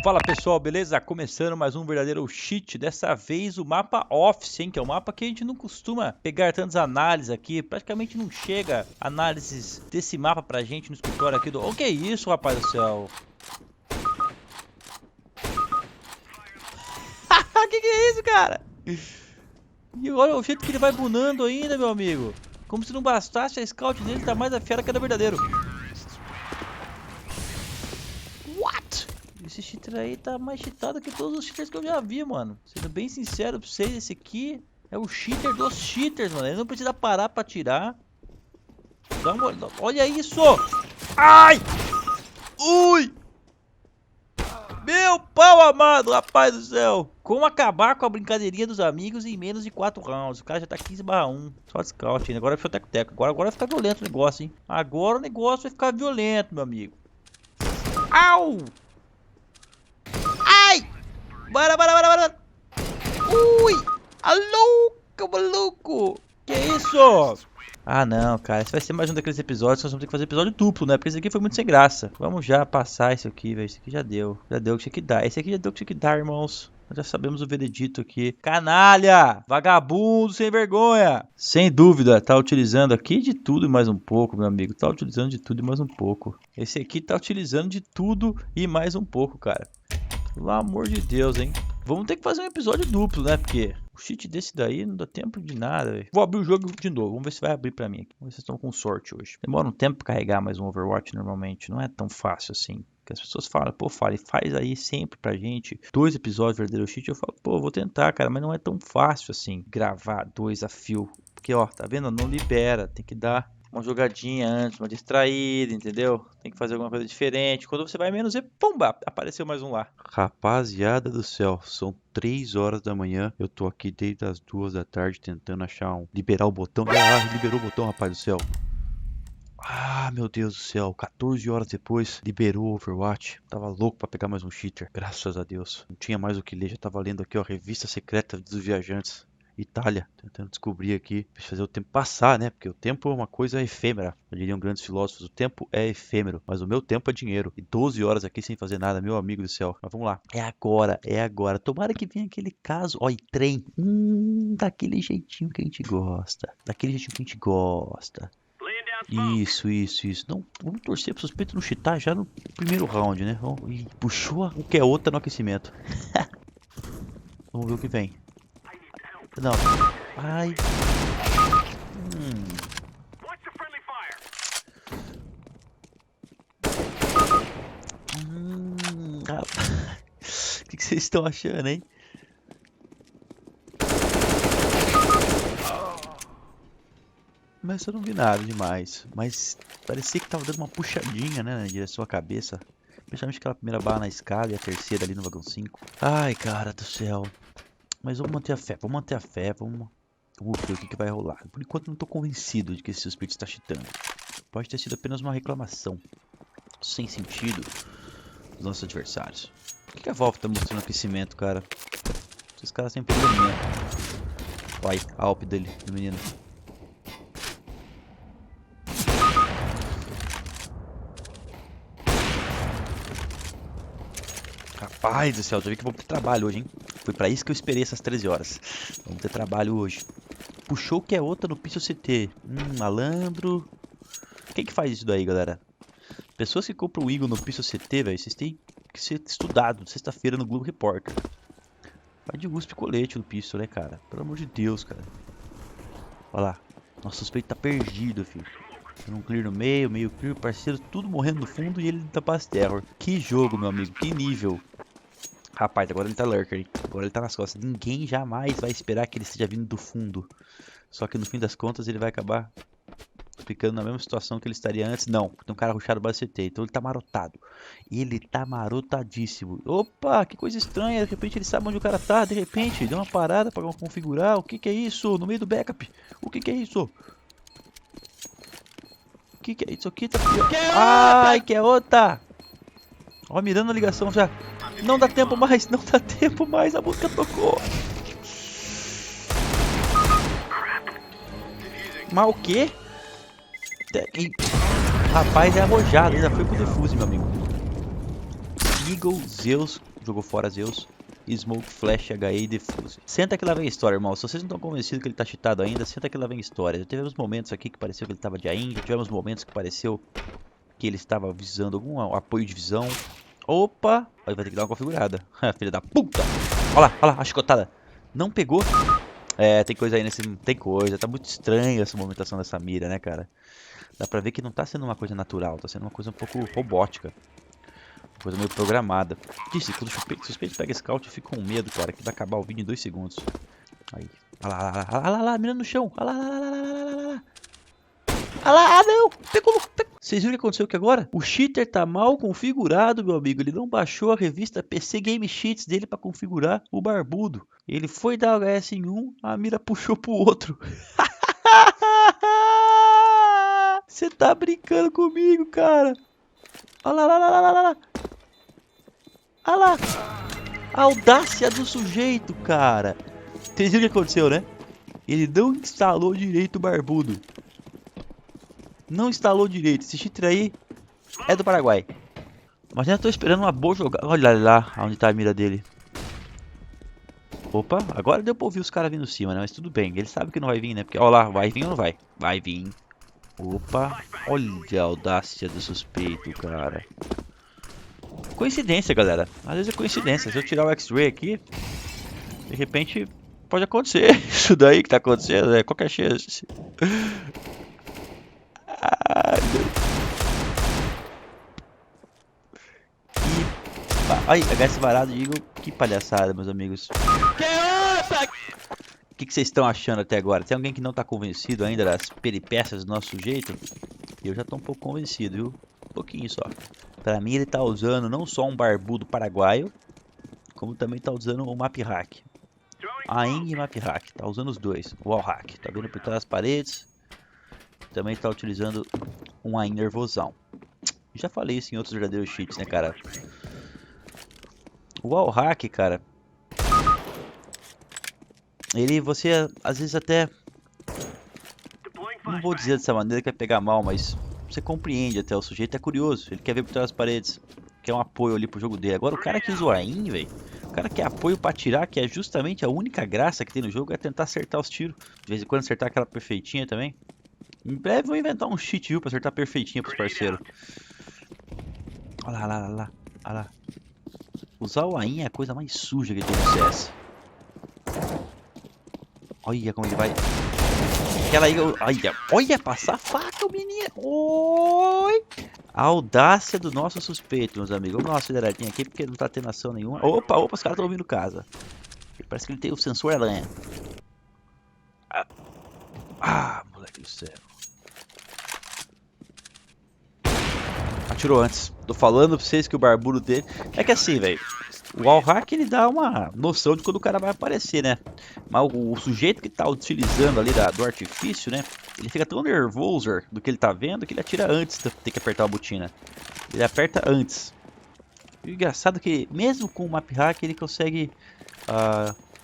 Fala pessoal, beleza? Começando mais um verdadeiro cheat, dessa vez o mapa Office, hein? Que é um mapa que a gente não costuma pegar tantas análises aqui, praticamente não chega análises desse mapa pra gente no escritório aqui do... O que é isso, rapaz do céu? Que é isso, cara? E olha o jeito que ele vai bunando ainda, meu amigo. Como se não bastasse, a scout dele tá mais a fera que a do verdadeiro. What? Esse cheater aí tá mais cheatado que todos os cheaters que eu já vi, mano. Sendo bem sincero pra vocês, esse aqui é o cheater dos cheaters, mano. Ele não precisa parar pra atirar. Dá uma olhada. Olha isso! Ai! Ui! Meu pau amado, rapaz do céu! Como acabar com a brincadeirinha dos amigos em menos de 4 rounds? O cara já tá 15/1. Só scout, hein? Agora vai ficar teco-teco. Agora vai ficar violento o negócio, hein? Agora o negócio vai ficar violento, meu amigo. Au! Ai! Bora! Ui! Alô, maluco! Que isso? Ah não, cara, esse vai ser mais um daqueles episódios que nós vamos ter que fazer episódio duplo, né? Porque esse aqui foi muito sem graça. Vamos já passar isso aqui, velho. Esse aqui já deu. Já deu o que tinha que dar. Esse aqui já deu o que tinha que dar, irmãos. Nós já sabemos o veredito aqui. Canalha! Vagabundo sem vergonha! Sem dúvida, tá utilizando aqui de tudo e mais um pouco, meu amigo. Tá utilizando de tudo e mais um pouco. Esse aqui tá utilizando de tudo e mais um pouco, cara. Pelo amor de Deus, hein? Vamos ter que fazer um episódio duplo, né? Porque o cheat desse daí não dá tempo de nada, véio. Vou abrir o jogo de novo. Vamos ver se vai abrir pra mim aqui. Vamos ver se vocês estão com sorte hoje. Demora um tempo pra carregar mais um Overwatch normalmente. Não é tão fácil assim. Porque as pessoas falam, pô, faz aí sempre pra gente 2 episódios de verdadeiro cheat. Eu falo, pô, vou tentar, cara. Mas não é tão fácil assim gravar 2 a fio. Porque, ó, tá vendo? Não libera. Tem que dar uma jogadinha antes, uma distraída, entendeu? Tem que fazer alguma coisa diferente. Quando você vai menos ver, pumba, apareceu mais um lá. Rapaziada do céu, são 3 horas da manhã. Eu tô aqui desde as 2 da tarde tentando achar liberar o botão. Ah, liberou o botão, rapaz do céu. Ah, meu Deus do céu, 14 horas depois, liberou o Overwatch. Tava louco pra pegar mais um cheater, graças a Deus. Não tinha mais o que ler, já tava lendo aqui, ó, Revista Secreta dos Viajantes. Itália, tentando descobrir aqui, fazer o tempo passar, né? Porque o tempo é uma coisa efêmera. Eu diriam grandes filósofos, o tempo é efêmero, mas o meu tempo é dinheiro. E 12 horas aqui sem fazer nada, meu amigo do céu. Mas vamos lá. É agora, é agora. Tomara que venha aquele caso. Ó, e trem. Daquele jeitinho que a gente gosta. Daquele jeitinho que a gente gosta. Isso. Não, vamos torcer pro suspeito não cheatar já no primeiro round, né? Ih, puxou o que é outra no aquecimento. Vamos ver o que vem. Não. Ai. Rapaz. O que vocês estão achando, hein? Mas eu não vi nada demais. Mas parecia que tava dando uma puxadinha, né? Na direção à cabeça. Principalmente aquela primeira bala na escada e a terceira ali no vagão 5. Ai, cara do céu. Mas vamos manter a fé, vamos ver o que vai rolar. Por enquanto não tô convencido de que esse suspeito está cheatando. Pode ter sido apenas uma reclamação sem sentido dos nossos adversários. Por que a Valve tá mostrando aquecimento, cara? Esses caras têm probleminha. Olha a AWP dele, do menino. Rapaz do céu, já vi que vamos ter trabalho hoje, hein? Foi pra isso que eu esperei essas 13 horas. Vamos ter trabalho hoje. Puxou que é outra no piso CT. Malandro. Quem que faz isso daí, galera? Pessoas que compram o Eagle no piso CT, velho, vocês têm que ser estudados sexta-feira no Globo Repórter. Vai de USP colete no piso, né, cara? Pelo amor de Deus, cara. Olha lá. Nosso suspeito tá perdido, filho. Um clear no meio clear, parceiro, tudo morrendo no fundo e ele tá pass terror. Que jogo, meu amigo, que nível. Rapaz, agora ele tá lurker, hein? Agora ele tá nas costas. Ninguém jamais vai esperar que ele esteja vindo do fundo. Só que no fim das contas ele vai acabar ficando na mesma situação que ele estaria antes. Não, tem um cara rushado base CT, então ele tá marotado. Ele tá marotadíssimo. Opa, que coisa estranha. De repente ele sabe onde o cara tá. De repente, deu uma parada pra configurar. O que é isso? No meio do backup. O que é isso? O que é isso aqui? Tá pior. Ai, que é outra. Ó, mirando a ligação já. Não dá tempo mais, a música tocou. Mas o quê? Rapaz, é arrojado, ainda foi pro defuse, meu amigo. Eagle, Zeus, jogou fora Zeus. Smoke, Flash, HE e Defuse. Senta que lá vem a história, irmão. Se vocês não estão convencidos que ele tá cheatado ainda, senta que lá vem a história. Já tivemos momentos aqui que pareceu que ele tava de AIM, já tivemos momentos que pareceu que ele estava visando algum apoio de visão. Opa! Aí vai ter que dar uma configurada. Filha da puta! Olha lá, a chicotada. Não pegou. É, tem coisa aí nesse... Tem coisa. Tá muito estranha essa movimentação dessa mira, né, cara? Dá pra ver que não tá sendo uma coisa natural. Tá sendo uma coisa um pouco robótica. Uma coisa meio programada. Disse, quando o suspeito pega scout, eu fico com medo, cara, que vai acabar o vídeo em 2 segundos. Aí. Olha lá, mira no chão. Olha lá. Ah lá, não! Pegou. Vocês viram o que aconteceu aqui agora? O cheater tá mal configurado, meu amigo. Ele não baixou a revista PC Game Cheats dele pra configurar o barbudo. Ele foi dar HS em um, a mira puxou pro outro. Você tá brincando comigo, cara. Olha lá. Olha lá. A audácia do sujeito, cara. Vocês viram o que aconteceu, né? Ele não instalou direito o barbudo. Não instalou direito. Esse cheater aí é do Paraguai. Mas ainda tô esperando uma boa jogada. Olha lá onde tá a mira dele. Opa, agora deu pra ouvir os caras vindo em cima, né? Mas tudo bem. Ele sabe que não vai vir, né? Porque, olha lá, vai vir ou não vai? Vai vir. Opa, olha a audácia do suspeito, cara. Coincidência, galera. Às vezes é coincidência. Se eu tirar o X-Ray aqui, de repente pode acontecer. Isso daí que tá acontecendo, é qualquer chance. Ai, HS varado, Eagle. Que palhaçada, meus amigos. O que vocês estão achando até agora? Tem alguém que não tá convencido ainda das peripécias do nosso sujeito? Eu já tô um pouco convencido, viu? Um pouquinho só. Pra mim ele tá usando não só um barbudo paraguaio, como também tá usando um map hack. AIM e map hack. Tá usando os dois. Wall hack. Tá vindo por trás das paredes. Também tá utilizando um AIM nervosão. Já falei isso em outros verdadeiros cheats, né, cara? O wall hack, cara, ele, você, às vezes até, não vou dizer dessa maneira que vai pegar mal, mas você compreende até, o sujeito é curioso, ele quer ver por trás das paredes, quer um apoio ali pro jogo dele. Agora o cara que usa o AIM, velho, o cara quer apoio pra atirar, que é justamente a única graça que tem no jogo, é tentar acertar os tiros. De vez em quando acertar aquela perfeitinha também. Em breve vou inventar um cheat, viu, pra acertar perfeitinha pros parceiros. Olha lá. Usar o AIM é a coisa mais suja que tem no CS. Olha como ele vai. Aquela aí. Olha, passar faca, o menino. Oi! A audácia do nosso suspeito, meus amigos. Vamos dar uma aceleradinha aqui porque não tá tendo ação nenhuma. Opa, os caras estão ouvindo casa. Parece que ele tem o sensor aranha. Moleque do céu. Atirou antes. Tô falando pra vocês que o barbudo dele... É que assim, velho. O wall hack ele dá uma noção de quando o cara vai aparecer, né? Mas o sujeito que tá utilizando ali do artifício, né? Ele fica tão nervoso do que ele tá vendo que ele atira antes de ter que apertar a botina. Ele aperta antes. E o engraçado é que mesmo com o map hack ele consegue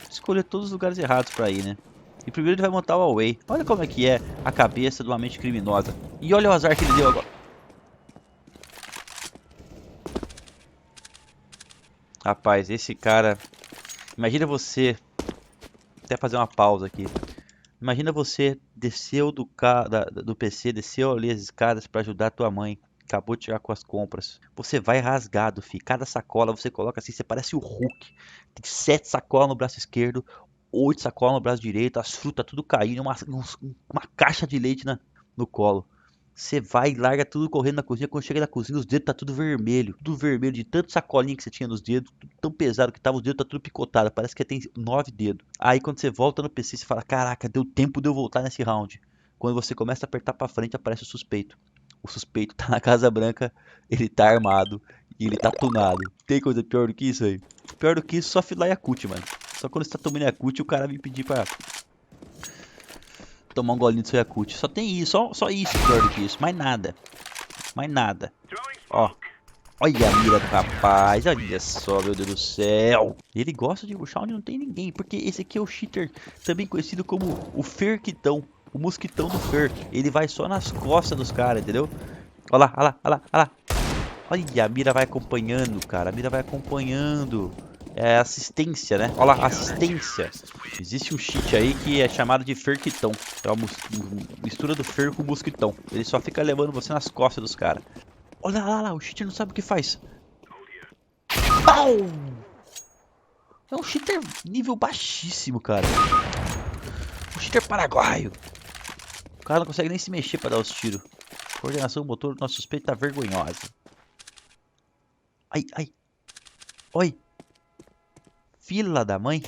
escolher todos os lugares errados pra ir, né? E primeiro ele vai montar o away. Olha como é que é a cabeça de uma mente criminosa. E olha o azar que ele deu agora. Rapaz, esse cara... Imagina você... Até fazer uma pausa aqui. Imagina você desceu do PC, desceu ali as escadas para ajudar a tua mãe. Acabou de chegar com as compras. Você vai rasgado, fi. Cada sacola você coloca assim, você parece o Hulk. Tem 7 sacolas no braço esquerdo, 8 sacolas no braço direito, as frutas tudo caindo, uma caixa de leite no colo. Você vai e larga tudo correndo na cozinha. Quando chega na cozinha, os dedos tá tudo vermelho. Tudo vermelho de tanto sacolinha que você tinha nos dedos. Tudo tão pesado que tava, os dedos tá tudo picotado. Parece que tem 9 dedos. Aí quando você volta no PC, você fala: caraca, deu tempo de eu voltar nesse round. Quando você começa a apertar pra frente, aparece o suspeito. O suspeito tá na Casa Branca, ele tá armado e ele tá tunado. Tem coisa pior do que isso aí? Pior do que isso, só filar Yakut, mano. Só quando você tá tomando Yakut, o cara vem pedir pra... tomar um golinho do seu Yakut. Só tem isso, só isso pior do que isso. Mais nada. Mais nada. Ó. Olha a mira do rapaz. Olha só, meu Deus do céu. Ele gosta de rushar onde não tem ninguém. Porque esse aqui é o cheater, também conhecido como o Ferquitão. O mosquitão do Fer. Ele vai só nas costas dos caras, entendeu? Olha lá. Olha, a mira vai acompanhando, cara. A mira vai acompanhando. É assistência, né? Olha lá, assistência. Existe um cheat aí que é chamado de ferquitão. É uma mistura do fer com o mosquitão. Ele só fica levando você nas costas dos caras. Olha lá, o cheater não sabe o que faz. Pau! É um cheater nível baixíssimo, cara. Um cheater paraguaio. O cara não consegue nem se mexer pra dar os tiros. Coordenação motor do nosso suspeito tá vergonhosa. Ai. Oi. Fila da mãe.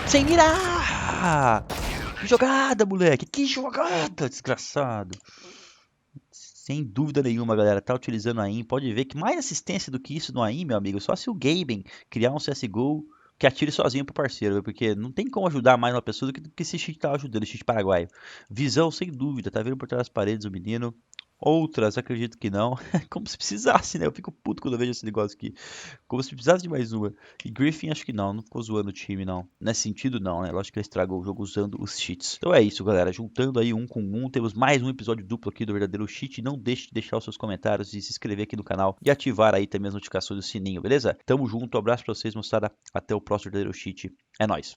Sem mirar! Que jogada, moleque! Que jogada, desgraçado! Sem dúvida nenhuma, galera, tá utilizando a AIM. Pode ver que mais assistência do que isso no AIM, meu amigo, só se o Gaben criar um CSGO que atire sozinho pro parceiro, porque não tem como ajudar mais uma pessoa do que esse cheat tá ajudando, esse cheat paraguaio. Visão, sem dúvida, tá vendo por trás das paredes o menino. Outras, acredito que não. Como se precisasse, né? Eu fico puto quando eu vejo esse negócio aqui. Como se precisasse de mais uma. E Griffin, acho que não ficou zoando o time, não. Nesse sentido, não, né? Lógico que ele estragou o jogo usando os cheats. Então é isso, galera. Juntando aí um com um, temos mais um episódio duplo aqui do Verdadeiro Cheat. Não deixe de deixar os seus comentários e se inscrever aqui no canal e ativar aí também as notificações do sininho, beleza? Tamo junto, um abraço pra vocês, moçada. Até o próximo Verdadeiro Cheat. É nóis.